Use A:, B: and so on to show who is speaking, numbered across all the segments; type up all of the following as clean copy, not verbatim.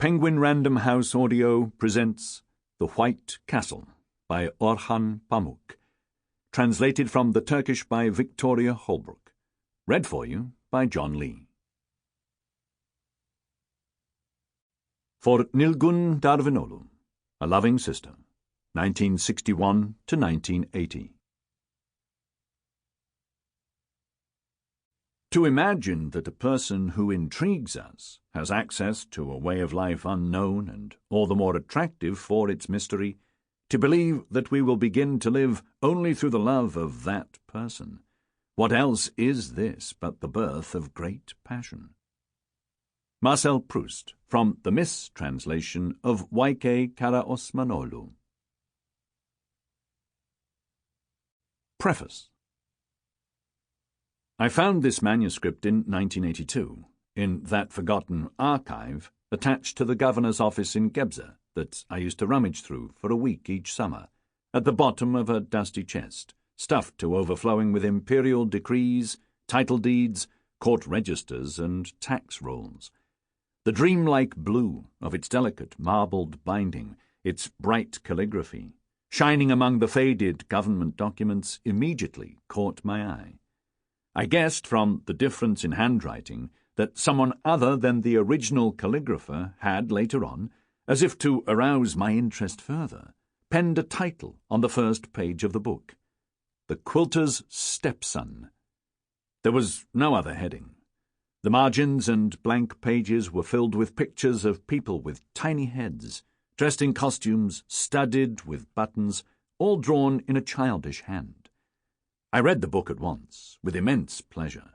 A: Penguin Random House Audio presents The White Castle by Orhan Pamuk, translated from the Turkish by Victoria Holbrook, read for you by John Lee. For Nilgun Darwinoğlu, A Loving Sister, 1961 to 1980. To imagine that a person who intrigues us has access to a way of life unknown and all the more attractive for its mystery, to believe that we will begin to live only through the love of that person, what else is this but the birth of great passion? Marcel Proust, from the mistranslation of Y.K. Karaosmanoğlu. Preface. I found this manuscript in 1982, in that forgotten archive attached to the governor's office in Gebze that I used to rummage through for a week each summer, at the bottom of a dusty chest, stuffed to overflowing with imperial decrees, title deeds, court registers, and tax rolls. The dreamlike blue of its delicate marbled binding, its bright calligraphy, shining among the faded government documents, immediately caught my eye. I guessed from the difference in handwriting that someone other than the original calligrapher had, later on, as if to arouse my interest further, penned a title on the first page of the book: The Quilter's Stepson. There was no other heading. The margins and blank pages were filled with pictures of people with tiny heads, dressed in costumes studded with buttons, all drawn in a childish hand. I read the book at once, with immense pleasure.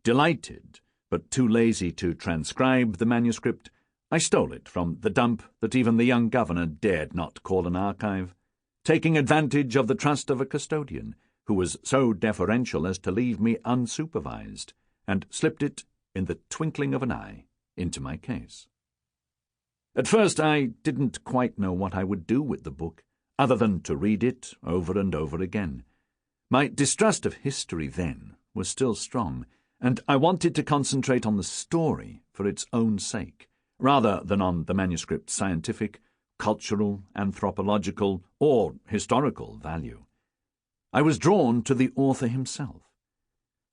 A: Delighted, but too lazy to transcribe the manuscript, I stole it from the dump that even the young governor dared not call an archive, taking advantage of the trust of a custodian, who was so deferential as to leave me unsupervised, and slipped it, in the twinkling of an eye, into my case. At first I didn't quite know what I would do with the book, other than to read it over and over again. My distrust of history then was still strong, and I wanted to concentrate on the story for its own sake, rather than on the manuscript's scientific, cultural, anthropological, or historical value. I was drawn to the author himself.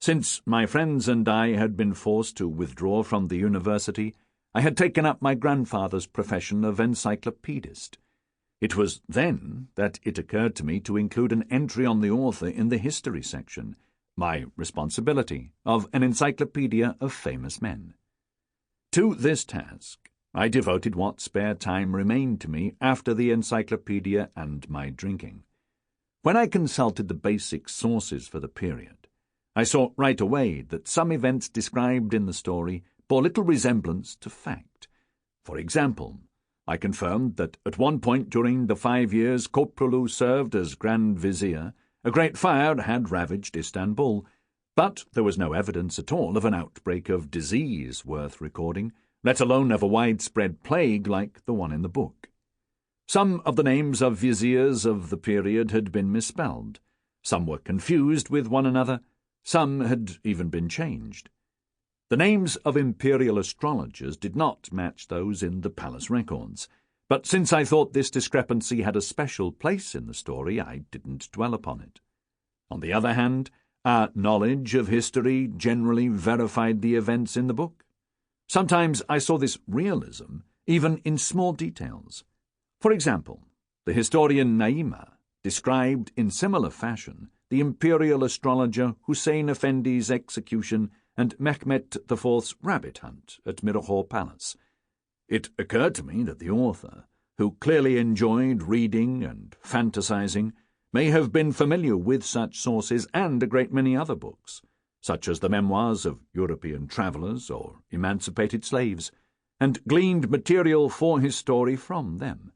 A: Since my friends and I had been forced to withdraw from the university, I had taken up my grandfather's profession of encyclopedist. It was then that it occurred to me to include an entry on the author in the history section, my responsibility, of an encyclopedia of famous men. To this task I devoted what spare time remained to me after the encyclopedia and my drinking. When I consulted the basic sources for the period, I saw right away that some events described in the story bore little resemblance to fact. For example, I confirmed that at one point during the 5 years Koprulu served as Grand Vizier, a great fire had ravaged Istanbul, but there was no evidence at all of an outbreak of disease worth recording, let alone of a widespread plague like the one in the book. Some of the names of viziers of the period had been misspelled. Some were confused with one another. Some had even been changed. The names of imperial astrologers did not match those in the palace records, but since I thought this discrepancy had a special place in the story, I didn't dwell upon it. On the other hand, our knowledge of history generally verified the events in the book. Sometimes I saw this realism even in small details. For example, the historian Naima described in similar fashion the imperial astrologer Hussein Effendi's execution and Mehmet IV's rabbit hunt at Mirahor Palace. It occurred to me that the author, who clearly enjoyed reading and fantasizing, may have been familiar with such sources and a great many other books, such as the memoirs of European travellers or emancipated slaves, and gleaned material for his story from them.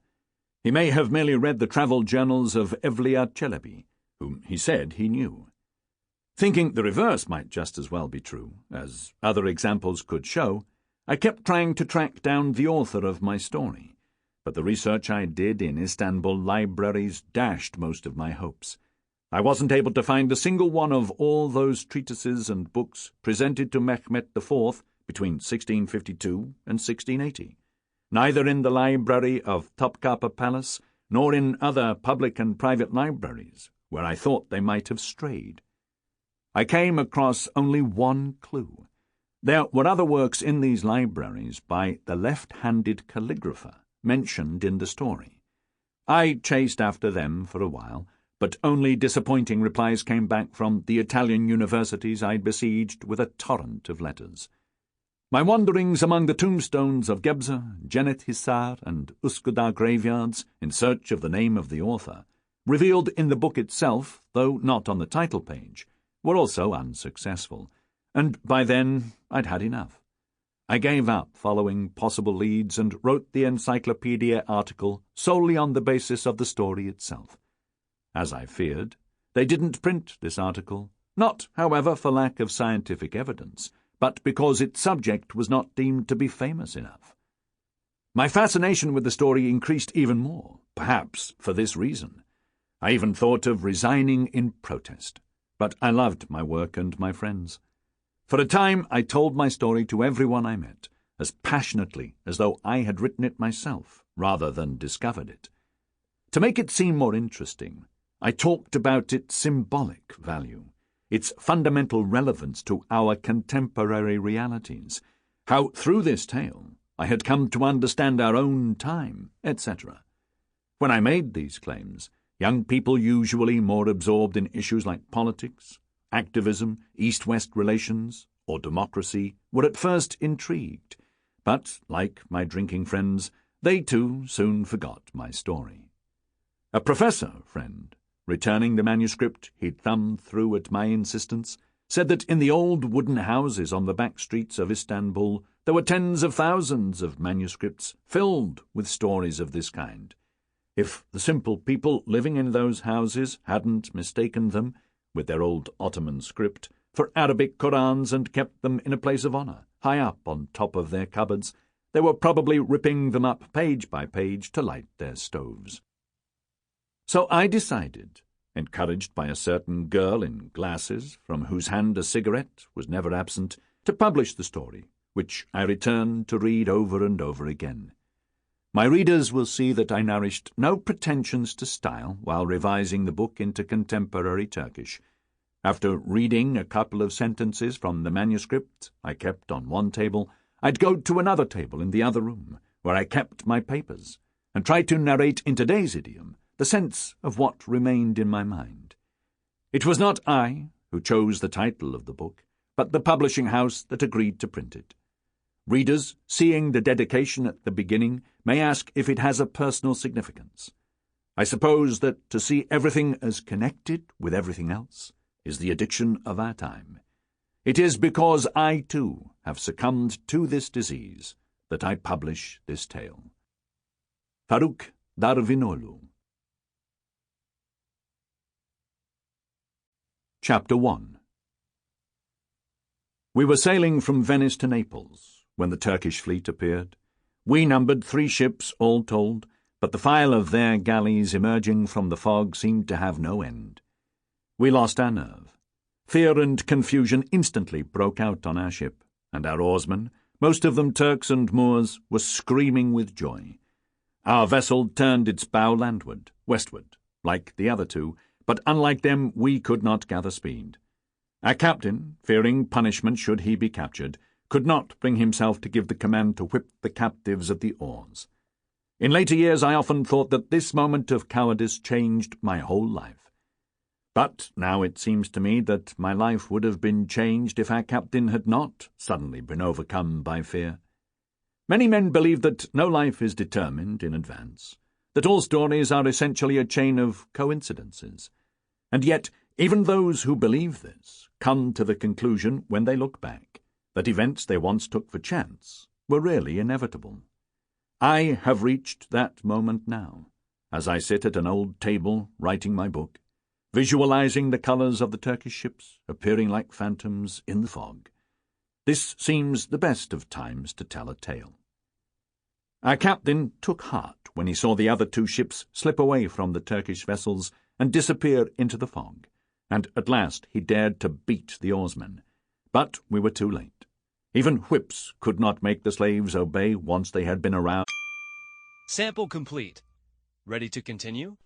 A: He may have merely read the travel journals of Evliya Çelebi, whom he said he knew. Thinking the reverse might just as well be true, as other examples could show, I kept trying to track down the author of my story, but the research I did in Istanbul libraries dashed most of my hopes. I wasn't able to find a single one of all those treatises and books presented to Mehmet IV between 1652 and 1680. neither in the library of Topkapi Palace nor in other public and private libraries where I thought they might have strayed. I came across only one clue. There were other works in these libraries by the left-handed calligrapher mentioned in the story. I chased after them for a while, but only disappointing replies came back from the Italian universities I'd besieged with a torrent of letters. My wanderings among the tombstones of Gebze, Cennet-Hisar, and Üsküdar graveyards in search of the name of the author, revealed in the book itself, though not on the title page, were also unsuccessful, and by then I'd had enough. I gave up following possible leads and wrote the encyclopedia article solely on the basis of the story itself. As I feared, they didn't print this article, not, however, for lack of scientific evidence, but because its subject was not deemed to be famous enough. My fascination with the story increased even more, perhaps for this reason. I even thought of resigning in protest, but I loved my work and my friends. For a time I told my story to everyone I met, as passionately as though I had written it myself, rather than discovered it. To make it seem more interesting, I talked about its symbolic value, its fundamental relevance to our contemporary realities, how through this tale I had come to understand our own time, etc. When I made these claims, young people usually more absorbed in issues like politics, activism, East-West relations, or democracy were at first intrigued, but, like my drinking friends, they too soon forgot my story. A professor friend, returning the manuscript he'd thumbed through at my insistence, said that in the old wooden houses on the back streets of Istanbul there were tens of thousands of manuscripts filled with stories of this kind. If the simple people living in those houses hadn't mistaken them, with their old Ottoman script, for Arabic Qurans and kept them in a place of honor, high up on top of their cupboards, they were probably ripping them up page by page to light their stoves. So I decided, encouraged by a certain girl in glasses from whose hand a cigarette was never absent, to publish the story, which I returned to read over and over again. My readers will see that I nourished no pretensions to style while revising the book into contemporary Turkish. After reading a couple of sentences from the manuscript I kept on one table, I'd go to another table in the other room, where I kept my papers, and try to narrate in today's idiom the sense of what remained in my mind. It was not I who chose the title of the book, but the publishing house that agreed to print it. Readers, seeing the dedication at the beginning, may ask if it has a personal significance. I suppose that to see everything as connected with everything else is the addiction of our time. It is because I, too, have succumbed to this disease that I publish this tale. Faruk Darwinoğlu. Chapter 1. We were sailing from Venice to Naples when the Turkish fleet appeared. We numbered 3 ships, all told, but the file of their galleys emerging from the fog seemed to have no end. We lost our nerve. Fear and confusion instantly broke out on our ship, and our oarsmen, most of them Turks and Moors, were screaming with joy. Our vessel turned its bow landward, westward, like the other two, but unlike them we could not gather speed. Our captain, fearing punishment should he be captured, could not bring himself to give the command to whip the captives at the oars. In later years I often thought that this moment of cowardice changed my whole life. But now it seems to me that my life would have been changed if our captain had not suddenly been overcome by fear. Many men believe that no life is determined in advance, that all stories are essentially a chain of coincidences. And yet, even those who believe this come to the conclusion, when they look back, that events they once took for chance were really inevitable. I have reached that moment now, as I sit at an old table writing my book, visualizing the colors of the Turkish ships appearing like phantoms in the fog. This seems the best of times to tell a tale. Our captain took heart when he saw the other 2 ships slip away from the Turkish vessels and disappear into the fog, and at last he dared to beat the oarsmen. But we were too late. Even whips could not make the slaves obey once they had been aroused.
B: Sample complete. Ready to continue?